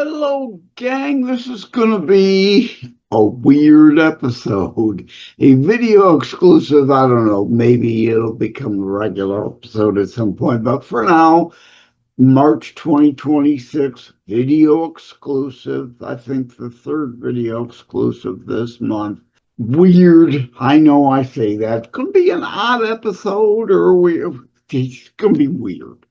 Hello, gang. This is going to be a weird episode. A video exclusive. I don't know. Maybe it'll become a regular episode at some point. But for now, March 2026, video exclusive. I think the third video exclusive this month. Weird. I know I say that. It's going to be an odd episode or it's going to be weird.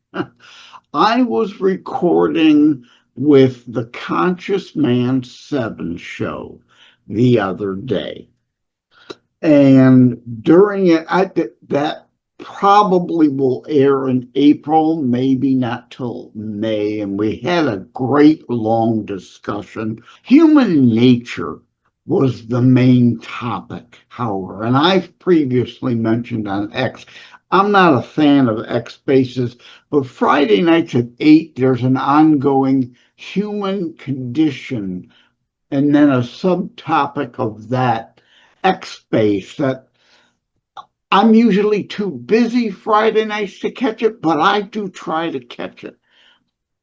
I was recording with the Conscious Man 7 show the other day. And during it, that probably will air in April, maybe not till May. And we had a great long discussion. Human nature was the main topic, however. And I've previously mentioned on X, I'm not a fan of X Spaces, but Friday nights at 8, there's an ongoing human condition, and then a subtopic of that X Space that I'm usually too busy Friday nights to catch it, but I do try to catch it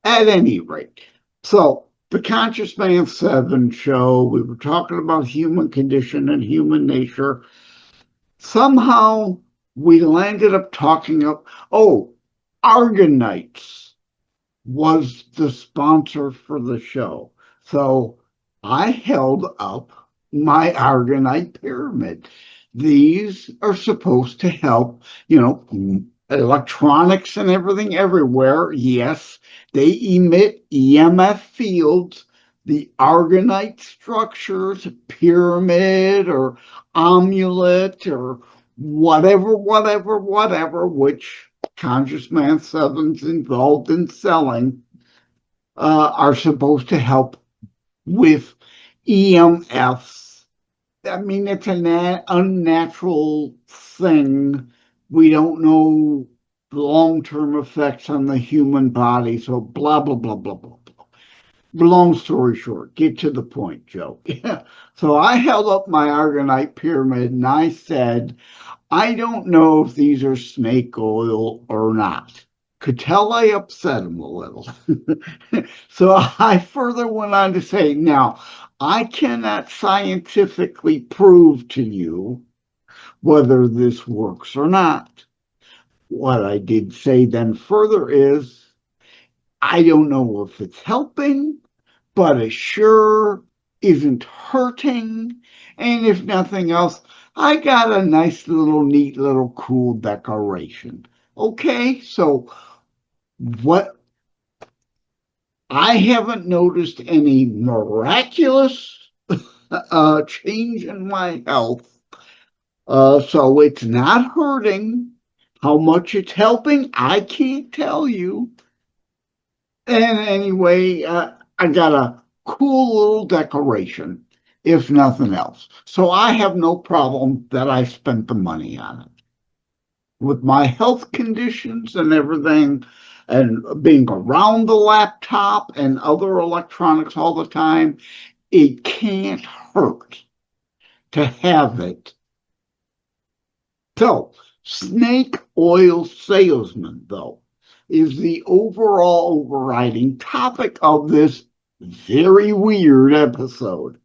at any rate. So the Conscious Man 7 show, we were talking about human condition and human nature. Somehow we landed up talking up, Organites was the sponsor for the show. So I held up my Organite pyramid. These are supposed to help, electronics and everything everywhere. Yes, they emit EMF fields. The Organite structures, pyramid or amulet or whatever, which Conscious Man 7's involved in selling, are supposed to help with EMFs. I mean, it's an unnatural thing. We don't know long-term effects on the human body, so blah, blah, blah, blah, blah. Long story short, get to the point, Joe. So I held up my Organite pyramid and I said, I don't know if these are snake oil or not. Could tell I upset him a little. So I further went on to say, now, I cannot scientifically prove to you whether this works or not. What I did say then further is, I don't know if it's helping, but it sure isn't hurting. And if nothing else, I got a nice little, neat little cool decoration. Okay, so what I haven't noticed any miraculous change in my health. So it's not hurting. How much it's helping, I can't tell you. And anyway, I got a cool little decoration, if nothing else. So I have no problem that I spent the money on it. With my health conditions and everything, and being around the laptop and other electronics all the time, it can't hurt to have it. So, snake oil salesman, though, is the overall overriding topic of this very weird episode.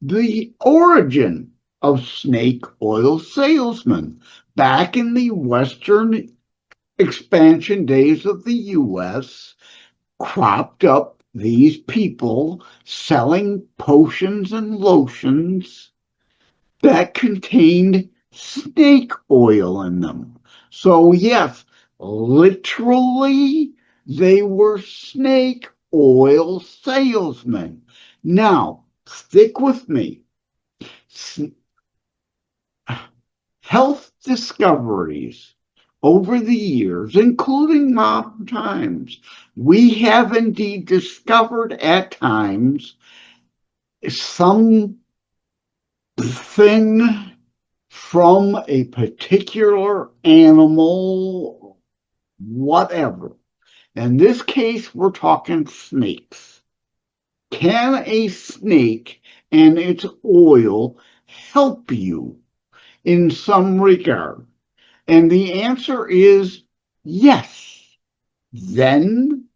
The origin of snake oil salesmen back in the Western expansion days of the U.S. cropped up these people selling potions and lotions that contained snake oil in them. So yes, literally, they were snake oil salesmen. Now, stick with me. Health discoveries over the years, including modern times, we have indeed discovered at times something from a particular animal, whatever. In this case, we're talking snakes. Can a snake and its oil help you in some regard? And the answer is yes, then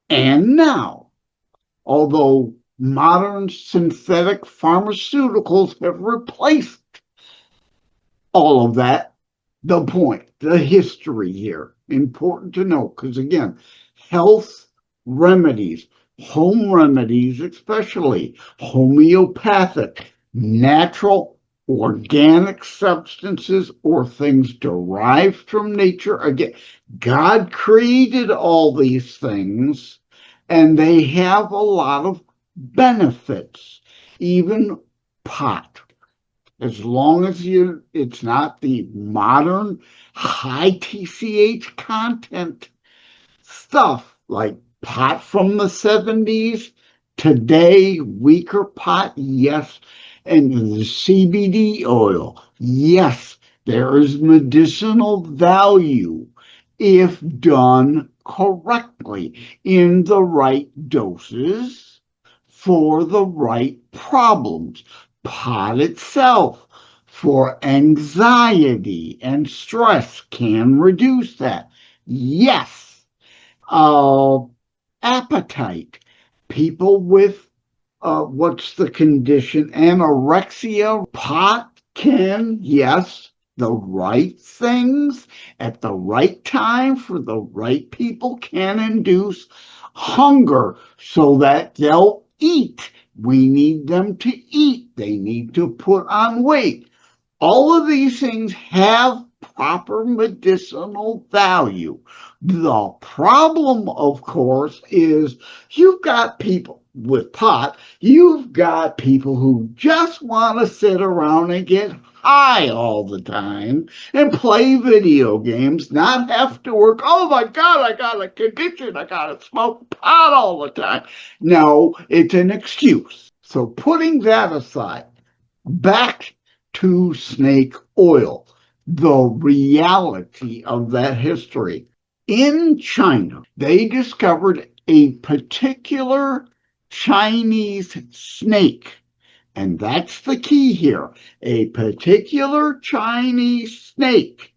and now. although modern synthetic pharmaceuticals have replaced all of that. The point, the history here, important to know, because again, health remedies, home remedies especially, homeopathic, natural, organic substances or things derived from nature. Again, God created all these things and they have a lot of benefits, even pot. As long as it's not the modern high TCH content stuff like pot from the 70s, today weaker pot, yes, and the CBD oil, yes, there is medicinal value if done correctly in the right doses for the right problems. Pot itself for anxiety and stress can reduce that. Yes. Appetite. People with, what's the condition? Anorexia. Pot can, yes, the right things at the right time for the right people can induce hunger so that they'll eat. We need them to eat. They need to put on weight. All of these things have proper medicinal value. The problem, of course, is you've got people with pot, you've got people who just want to sit around and get high all the time and play video games, not have to work. Oh my God, I got a condition. I got to smoke pot all the time. No, it's an excuse. So putting that aside, back to snake oil, the reality of that history. In China, they discovered a particular Chinese snake, and that's the key here, a particular Chinese snake.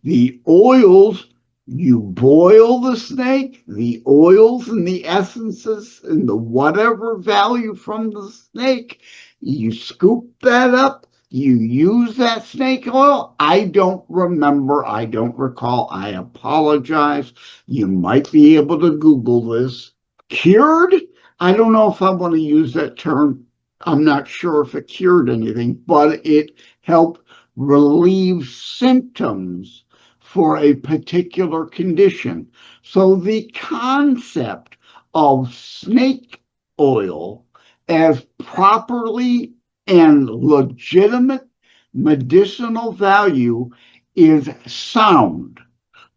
The oils, you boil the snake, the oils and the essences and the whatever value from the snake, you scoop that up, you use that snake oil. I don't remember. I don't recall. I apologize. You might be able to Google this. Cured? I don't know if I want to use that term. I'm not sure if it cured anything, but it helped relieve symptoms for a particular condition. So the concept of snake oil as properly and legitimate medicinal value is sound,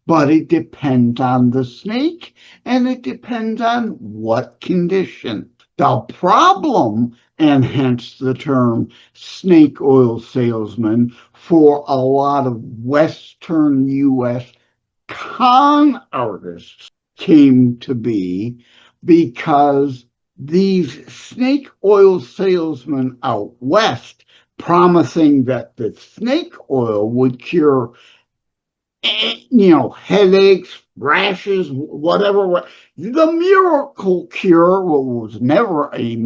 but it depends on the snake and it depends on what condition. The problem, and hence the term snake oil salesman, for a lot of Western U.S. con artists came to be because these snake oil salesmen out west promising that the snake oil would cure, headaches, rashes, whatever. The miracle cure was never a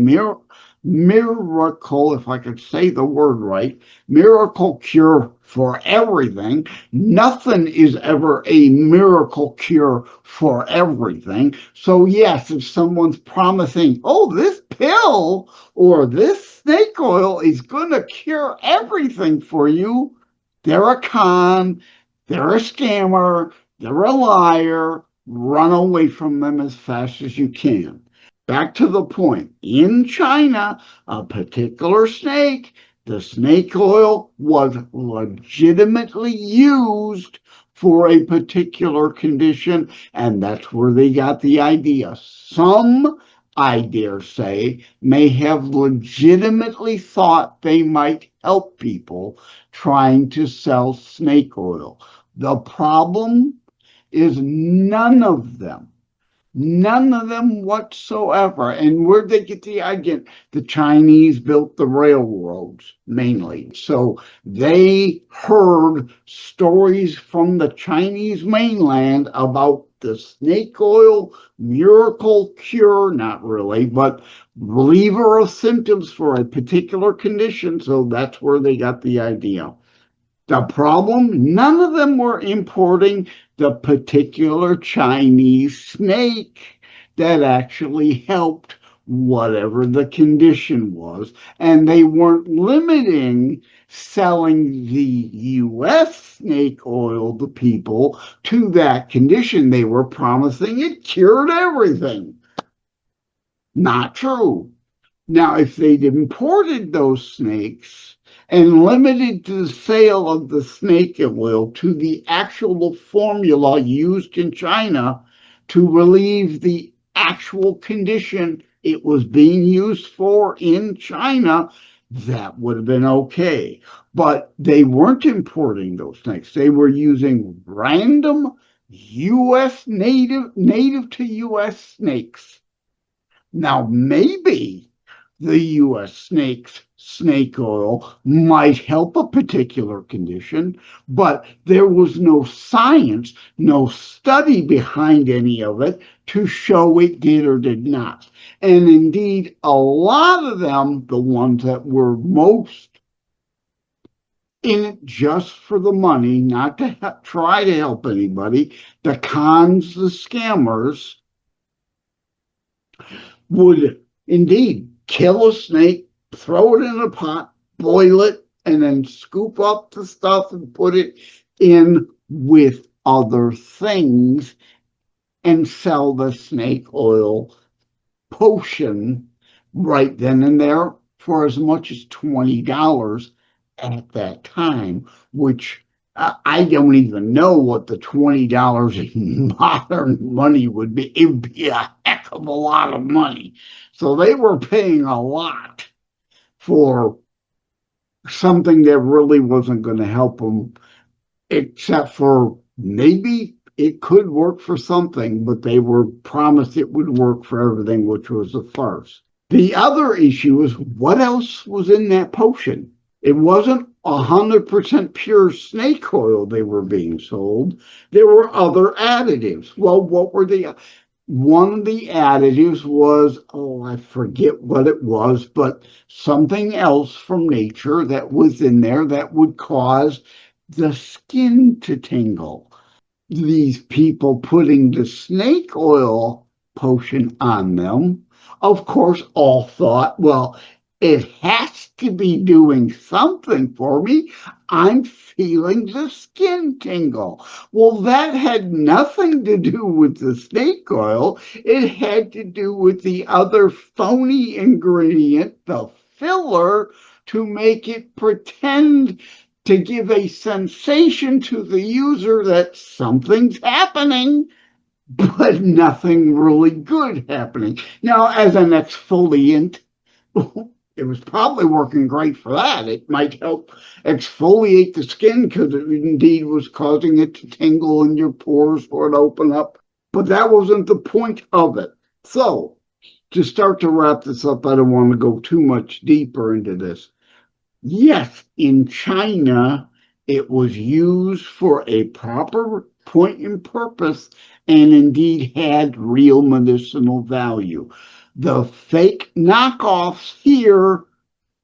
miracle, if I could say the word right, miracle cure for everything. Nothing is ever a miracle cure for everything. So yes, if someone's promising, oh, this pill or this snake oil is going to cure everything for you, they're a con, they're a scammer, they're a liar. Run away from them as fast as you can. Back to the point. In China, a particular snake, the snake oil was legitimately used for a particular condition, and that's where they got the idea. Some, I dare say, may have legitimately thought they might help people trying to sell snake oil. The problem is none of them whatsoever. And where'd they get the idea? The Chinese built the railroads mainly. So they heard stories from the Chinese mainland about the snake oil miracle cure, not really, but reliever of symptoms for a particular condition. So that's where they got the idea. The problem, none of them were importing the particular Chinese snake that actually helped whatever the condition was. And they weren't limiting selling the U.S. snake oil to people to that condition. They were promising it cured everything. Not true. Now, if they'd imported those snakes and limited the sale of the snake oil to the actual formula used in China to relieve the actual condition it was being used for in China, that would have been okay. But they weren't importing those snakes. They were using random U.S. native to U.S. snakes. Now, maybe the U.S. snake oil might help a particular condition, but there was no science, no study behind any of it to show it did or did not. And indeed, a lot of them, the ones that were most in it just for the money, not to try to help anybody, the cons, the scammers, would indeed kill a snake, throw it in a pot, boil it, and then scoop up the stuff and put it in with other things and sell the snake oil potion right then and there for as much as $20 at that time, which I don't even know what the $20 in modern money would be. It would be a heck of a lot of money. So they were paying a lot for something that really wasn't going to help them, except for maybe it could work for something, but they were promised it would work for everything, which was a farce. The other issue is what else was in that potion? It wasn't 100% pure snake oil they were being sold. There were other additives. Well, what were the... One of the additives was, oh, I forget what it was, but something else from nature that was in there that would cause the skin to tingle. These people putting the snake oil potion on them, of course, all thought, well, it has to be doing something for me. I'm feeling the skin tingle. Well, that had nothing to do with the snake oil. It had to do with the other phony ingredient, the filler, to make it pretend to give a sensation to the user that something's happening, but nothing really good happening. Now, as an exfoliant, it was probably working great for that. It might help exfoliate the skin because it indeed was causing it to tingle and your pores would open up. But that wasn't the point of it. So, to start to wrap this up, I don't want to go too much deeper into this. Yes, in China, it was used for a proper point and purpose and indeed had real medicinal value. The fake knockoffs here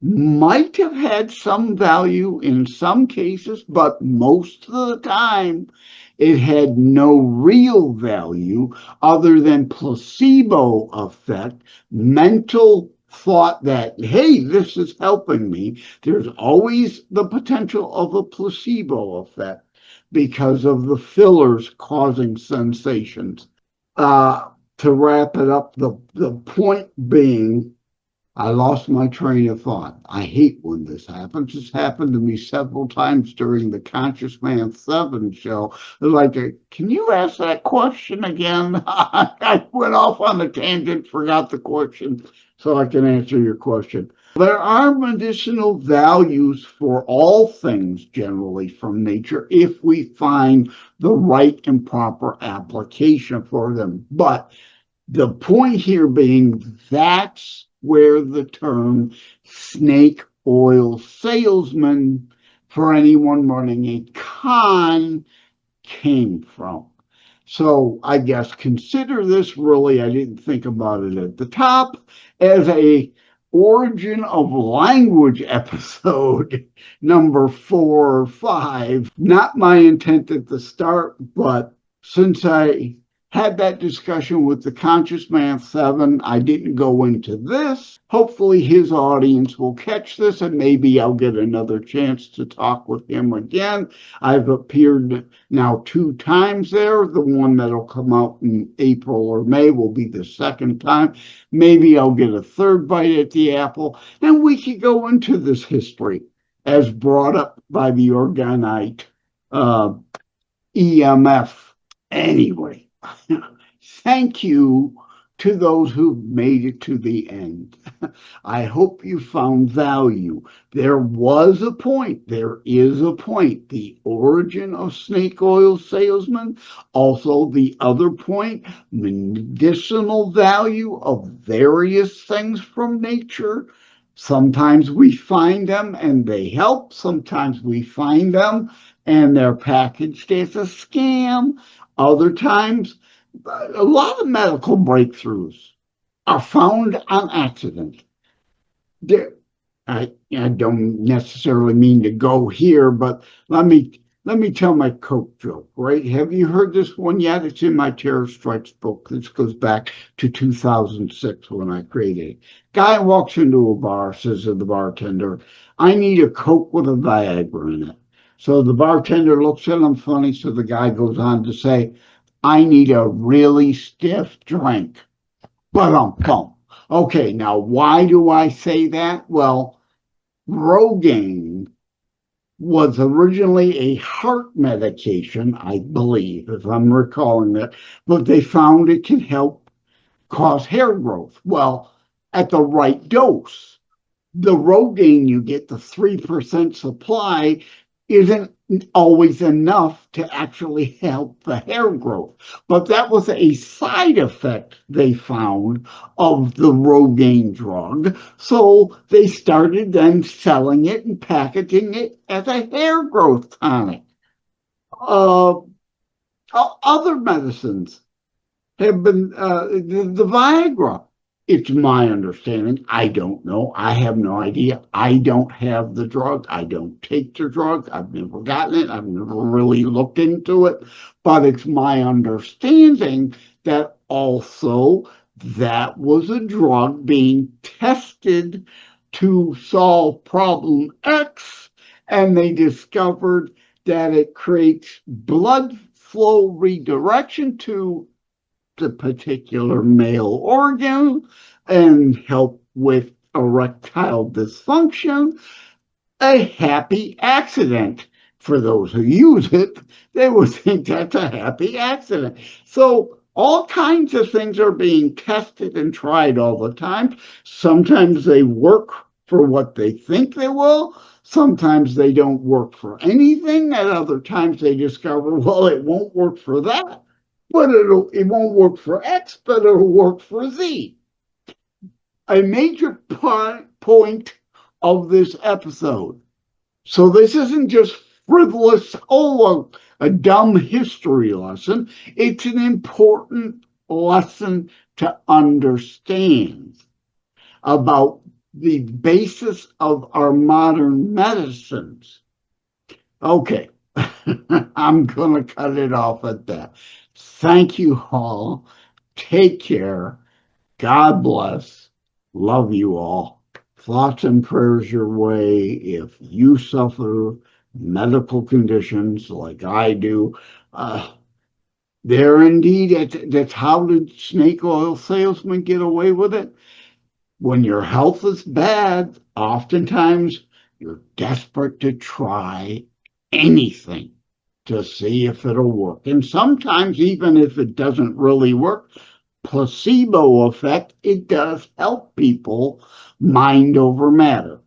might have had some value in some cases, but most of the time it had no real value other than placebo effect, mental thought that, hey, this is helping me. There's always the potential of a placebo effect because of the fillers causing sensations. To wrap it up, the point being, I lost my train of thought. I hate when this happens. It's happened to me several times during the Conscious Man 7 show. They're like, can you ask that question again? I went off on a tangent, forgot the question, so I can answer your question. There are medicinal values for all things generally from nature if we find the right and proper application for them. But the point here being that's where the term snake oil salesman for anyone running a con came from. So I guess consider this really, I didn't think about it at the top, as a origin of language episode number 4 or 5. Not my intent at the start, but since I had that discussion with the Conscious Man 7, I didn't go into this. Hopefully his audience will catch this and maybe I'll get another chance to talk with him again. I've appeared now 2 times there. The one that'll come out in April or May will be the second time. Maybe I'll get a third bite at the apple, and we could go into this history as brought up by the Organite EMF. Anyway, thank you to those who've made it to the end. I hope you found value. There was a point, there is a point, the origin of snake oil salesmen, also the other point, medicinal value of various things from nature. Sometimes we find them and they help, sometimes we find them and they're packaged as a scam. Other times, a lot of medical breakthroughs are found on accident. I don't necessarily mean to go here, but let me tell my Coke joke, right? Have you heard this one yet? It's in my Terror Strikes book. This goes back to 2006 when I created it. Guy walks into a bar, says to the bartender, I need a Coke with a Viagra in it. So the bartender looks at him funny, so the guy goes on to say, I need a really stiff drink. But okay, now why do I say that? Well, Rogaine was originally a heart medication, I believe, if I'm recalling it, but they found it can help cause hair growth. Well, at the right dose. The Rogaine you get, the 3% supply, isn't always enough to actually help the hair growth. But that was a side effect they found of the Rogaine drug. So they started then selling it and packaging it as a hair growth tonic. Other medicines have been the Viagra. It's my understanding. I don't know. I have no idea. I don't have the drug. I don't take the drug. I've never gotten it. I've never really looked into it. But it's my understanding that also that was a drug being tested to solve problem X, and they discovered that it creates blood flow redirection to the particular male organ and help with erectile dysfunction. A happy accident. For those who use it, they would think that's a happy accident. So all kinds of things are being tested and tried all the time. Sometimes they work for what they think they will. Sometimes they don't work for anything. At other times they discover, well, it won't work for that. But it won't work for X, but it'll work for Z. A major point of this episode. So this isn't just frivolous, a dumb history lesson. It's an important lesson to understand about the basis of our modern medicines. Okay, I'm going to cut it off at that. Thank you all. Take care. God bless. Love you all. Thoughts and prayers your way if you suffer medical conditions like I do. There indeed, that's how did snake oil salesmen get away with it? When your health is bad, oftentimes you're desperate to try anything to see if it'll work. And sometimes, even if it doesn't really work, placebo effect, it does help people mind over matter.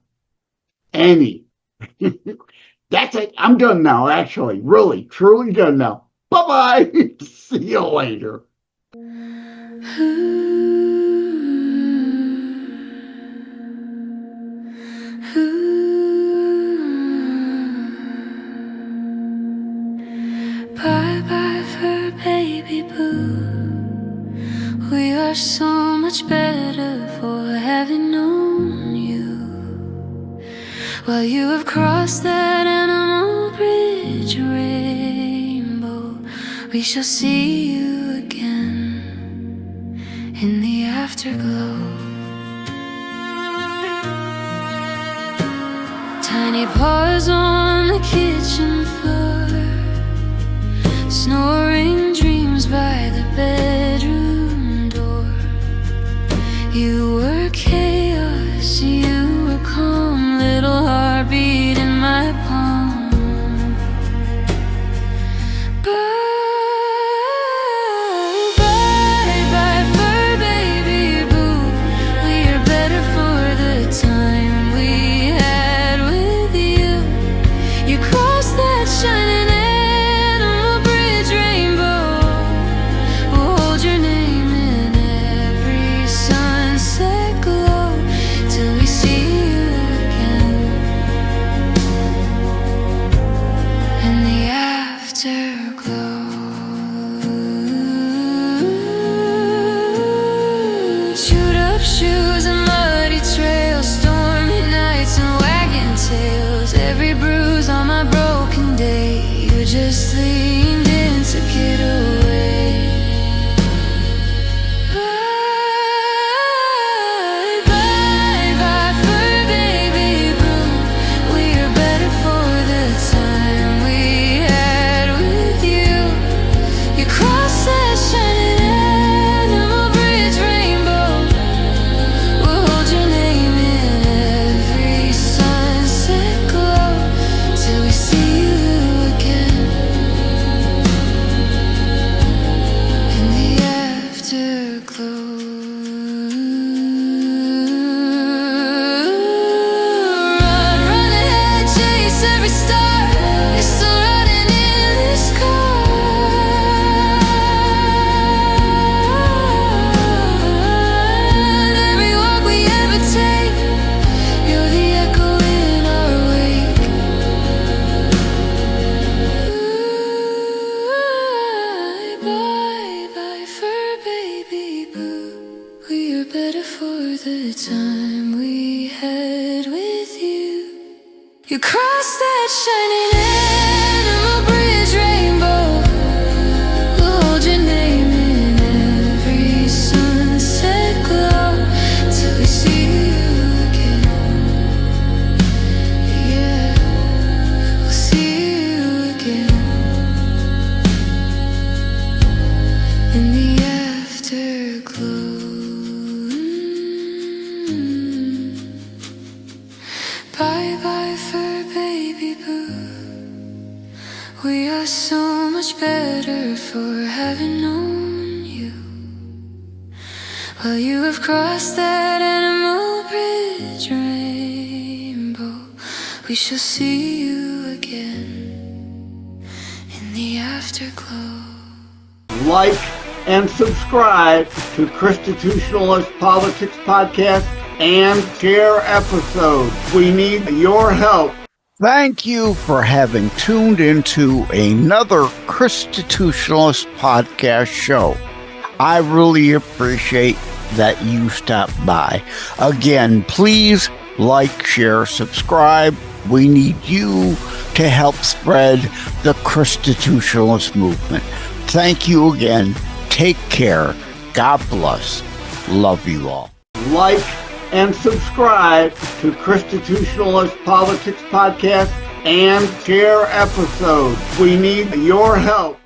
That's it. I'm done now, actually. Really, truly done now. Bye-bye. See you later. Bye bye for baby. Well, you have crossed that animal bridge rainbow. We shall see you again in the afterglow. Tiny paws on the kitchen floor, snoring dreams by the bedroom door. You were chaos, you were calm, little heartbeat in my palm. Bye, bye, bye, fur baby boo. We are better for the time we had with you. You crossed that shining animal bridge rainbow. We'll hold your name in every sunset glow till we see you again in the afterglow. Chewed up shoes and muddy trails, stormy nights and wagging tails. Every bruise on my broken day, you just leaned in, took it away. Bye, bye, bye, fur baby boo. We are better for the time we had with you. You crossed that shining animal bridge rainbow. We'll hold your name in every sunset glow till we see you again in the afterglow. Run, run ahead, chase every star. You're still running in this car. Every walk we ever take, you're the echo in our wake. Bye, bye, fur baby boo. We are better for the time we had with you. You crossed that shining animal bridge rainbow. We'll hold your name in every sunset glow till we see you again. Yeah, we'll see you again in the afterglow. Bye bye fur baby boo. We are so much better for having known you. Well, you have crossed that animal bridge rainbow. We shall see you again in the afterglow. Like and subscribe to Constitutionalist Politics Podcast and share episodes. We need your help. Thank you for having tuned into another Constitutionalist Podcast show. I really appreciate that you stopped by. Again, please like, share, subscribe. We need you to help spread the Constitutionalist movement. Thank you again. Take care. God bless. Love you all. Like and subscribe to Constitutionalist Politics Podcast and share episodes. We need your help.